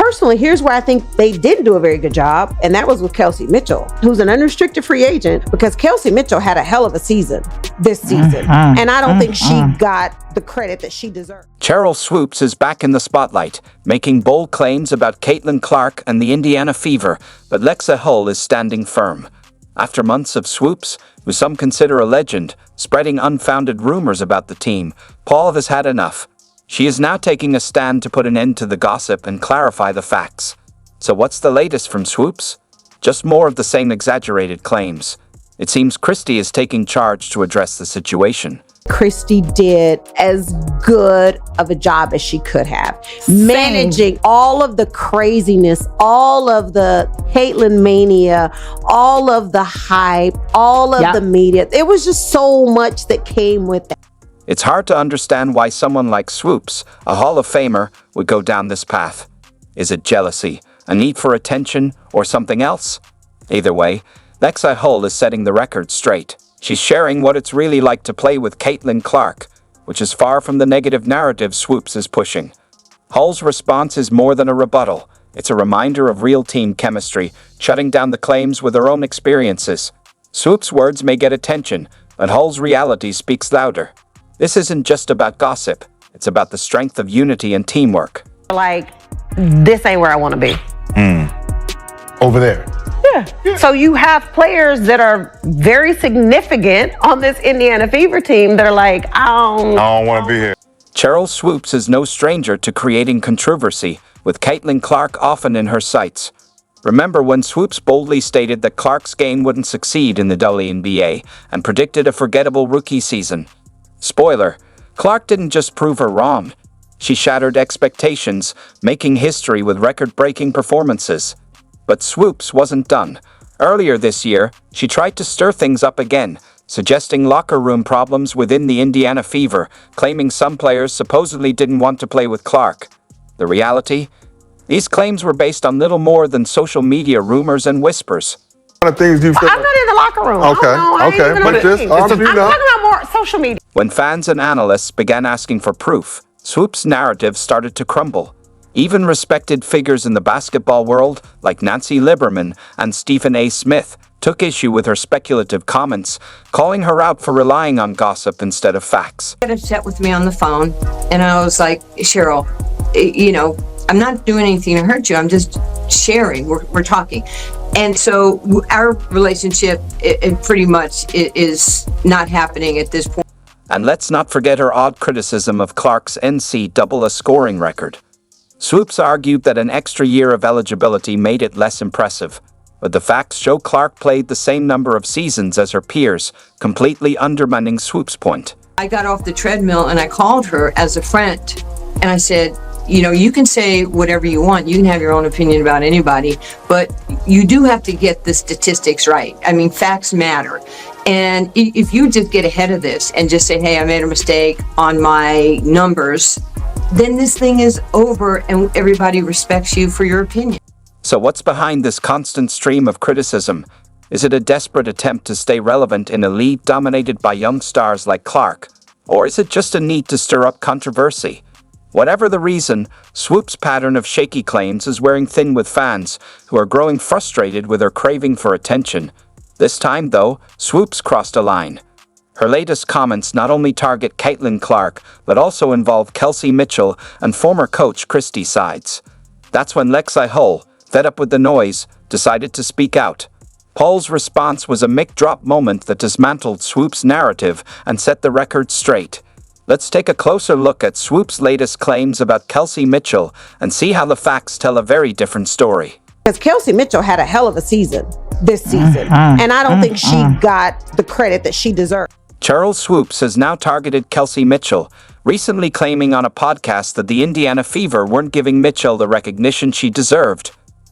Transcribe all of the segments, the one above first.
personally, here's where I think they didn't do a very good job, and that was with Kelsey Mitchell, who's an unrestricted free agent, because Kelsey Mitchell had a hell of a season this season, and I don't think she got the credit that she deserved. Cheryl Swoopes is back in the spotlight, making bold claims about Caitlin Clark and the Indiana Fever, but Lexi Hull is standing firm. After months of Swoopes, who some consider a legend, spreading unfounded rumors about the team, Paul has had enough. She is now taking a stand to put an end to the gossip and clarify the facts. So what's the latest from Swoopes? Just more of the same exaggerated claims. It seems Christie is taking charge to address the situation. Christie did as good of a job as she could have. Managing all of the craziness, all of the Caitlin mania, all of the hype, all of the media. It was just so much that came with that. It's hard to understand why someone like Swoopes, a Hall of Famer, would go down this path. Is it jealousy, a need for attention, or something else? Either way, Lexi Hull is setting the record straight. She's sharing what it's really like to play with Caitlin Clark, which is far from the negative narrative Swoopes is pushing. Hull's response is more than a rebuttal. It's a reminder of real team chemistry, shutting down the claims with her own experiences. Swoopes' words may get attention, but Hull's reality speaks louder. This isn't just about gossip. It's about the strength of unity and teamwork. Like, this ain't where I want to be. Over there. Yeah. So you have players that are very significant on this Indiana Fever team that are like, I don't want to be here. Cheryl Swoopes is no stranger to creating controversy, with Caitlin Clark often in her sights. Remember when Swoopes boldly stated that Clark's game wouldn't succeed in the WNBA and predicted a forgettable rookie season? Spoiler, Clark didn't just prove her wrong. She shattered expectations, making history with record-breaking performances. But Swoopes wasn't done. Earlier this year, she tried to stir things up again, suggesting locker room problems within the Indiana Fever, claiming some players supposedly didn't want to play with Clark. The reality? These claims were based on little more than social media rumors and whispers. I'm not in the locker room. Okay. I'm talking about more social media. When fans and analysts began asking for proof, Swoopes' narrative started to crumble. Even respected figures in the basketball world, like Nancy Lieberman and Stephen A. Smith, took issue with her speculative comments, calling her out for relying on gossip instead of facts. She had a chat with me on the phone, and I was like, Cheryl, I'm not doing anything to hurt you. I'm just sharing. We're talking. And so our relationship, it pretty much is not happening at this point. And let's not forget her odd criticism of Clark's NCAA scoring record. Swoopes argued that an extra year of eligibility made it less impressive, but the facts show Clark played the same number of seasons as her peers, completely undermining Swoopes' point. I got off the treadmill and I called her as a friend, and I said, you can say whatever you want. You can have your own opinion about anybody, but you do have to get the statistics right. I mean, facts matter. And if you just get ahead of this and just say, hey, I made a mistake on my numbers, then this thing is over and everybody respects you for your opinion. So what's behind this constant stream of criticism? Is it a desperate attempt to stay relevant in a league dominated by young stars like Clark? Or is it just a need to stir up controversy? Whatever the reason, Swoopes' pattern of shaky claims is wearing thin with fans, who are growing frustrated with her craving for attention. This time, though, Swoopes crossed a line. Her latest comments not only target Caitlin Clark, but also involve Kelsey Mitchell and former coach Christie Sides. That's when Lexi Hull, fed up with the noise, decided to speak out. Hull's response was a mic-drop moment that dismantled Swoopes' narrative and set the record straight. Let's take a closer look at Swoopes' latest claims about Kelsey Mitchell and see how the facts tell a very different story. Because Kelsey Mitchell had a hell of a season this season, and I don't think she got the credit that she deserved. Cheryl Swoopes has now targeted Kelsey Mitchell, recently claiming on a podcast that the Indiana Fever weren't giving Mitchell the recognition she deserved,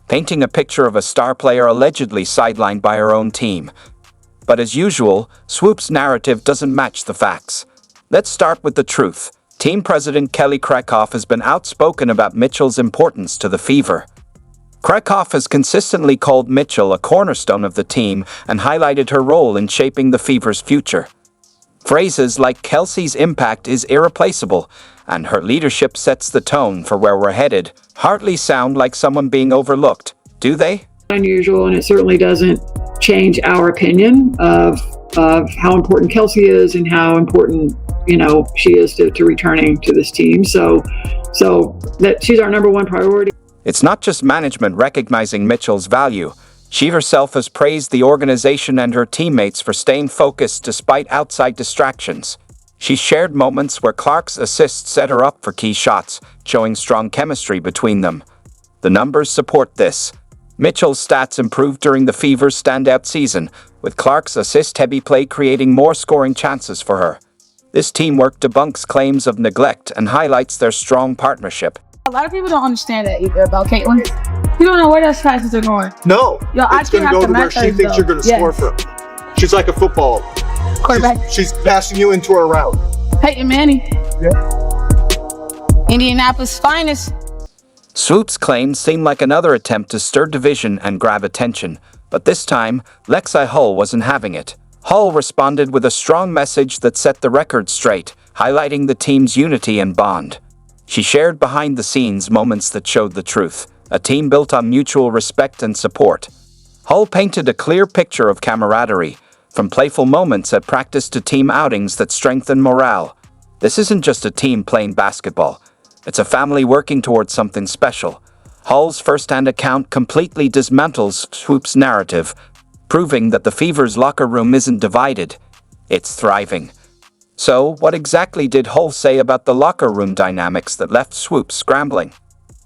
painting a picture of a star player allegedly sidelined by her own team. But as usual, Swoopes' narrative doesn't match the facts. Let's start with the truth. Team president Kelly Krakoff has been outspoken about Mitchell's importance to the Fever. Krakoff has consistently called Mitchell a cornerstone of the team and highlighted her role in shaping the Fever's future. Phrases like Kelsey's impact is irreplaceable and her leadership sets the tone for where we're headed hardly sound like someone being overlooked, do they? Unusual, and it certainly doesn't change our opinion of how important Kelsey is and how important, she is to returning to this team. So that she's our number one priority. It's not just management recognizing Mitchell's value. She herself has praised the organization and her teammates for staying focused despite outside distractions. She shared moments where Clark's assist set her up for key shots, showing strong chemistry between them. The numbers support this. Mitchell's stats improved during the Fever's standout season, with Clark's assist-heavy play creating more scoring chances for her. This teamwork debunks claims of neglect and highlights their strong partnership. A lot of people don't understand that either about Caitlin. You don't know where those passes are going. No, it's going to go to where she thinks you're going to score from. She's like a football quarterback. She's passing you into her route. Peyton Manning. Yeah. Indianapolis' finest. Swoopes' claims seem like another attempt to stir division and grab attention, but this time, Lexi Hull wasn't having it. Hull responded with a strong message that set the record straight, highlighting the team's unity and bond. She shared behind-the-scenes moments that showed the truth, a team built on mutual respect and support. Hull painted a clear picture of camaraderie, from playful moments at practice to team outings that strengthen morale. This isn't just a team playing basketball. It's a family working towards something special. Hull's first-hand account completely dismantles Swoopes' narrative, proving that the Fever's locker room isn't divided, it's thriving. So, what exactly did Hull say about the locker room dynamics that left Swoopes scrambling?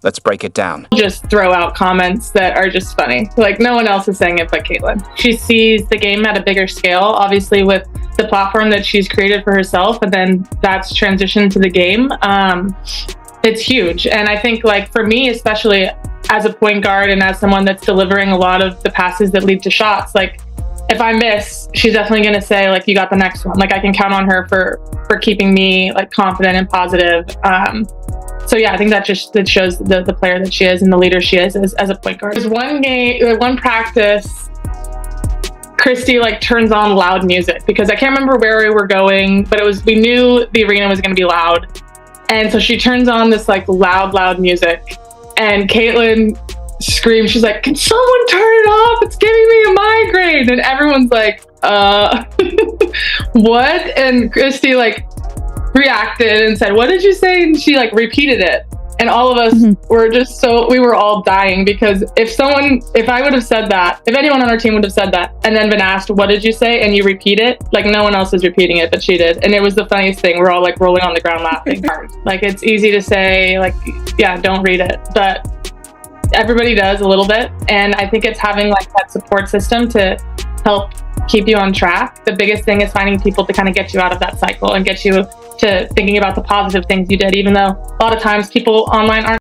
Let's break it down. Just throw out comments that are just funny. Like, no one else is saying it but Caitlin. She sees the game at a bigger scale, obviously with the platform that she's created for herself, and then that's transitioned to the game. It's huge. And I think, like, for me, especially as a point guard and as someone that's delivering a lot of the passes that lead to shots, like, if I miss, she's definitely going to say, like, you got the next one. Like, I can count on her for keeping me, like, confident and positive. So yeah, I think that shows the player that she is and the leader she is as a point guard. There's one practice, Christy, like, turns on loud music because I can't remember where we were going, but we knew the arena was going to be loud. And so she turns on this, like, loud music, and Caitlin screams. She's like, "Can someone turn it off? It's giving me a migraine." And everyone's like, what? And Christy, like, reacted and said, "What did you say?" And she, like, repeated it. And all of us were just we were all dying because if I would have said that, if anyone on our team would have said that and then been asked, "What did you say?" and you repeat it, like, no one else is repeating it, but she did. And it was the funniest thing. We're all, like, rolling on the ground laughing. Like, it's easy to say, like, yeah, don't read it, but everybody does a little bit. And I think it's having, like, that support system to help keep you on track. The biggest thing is finding people to kind of get you out of that cycle and get you to thinking about the positive things you did, even though a lot of times people online aren't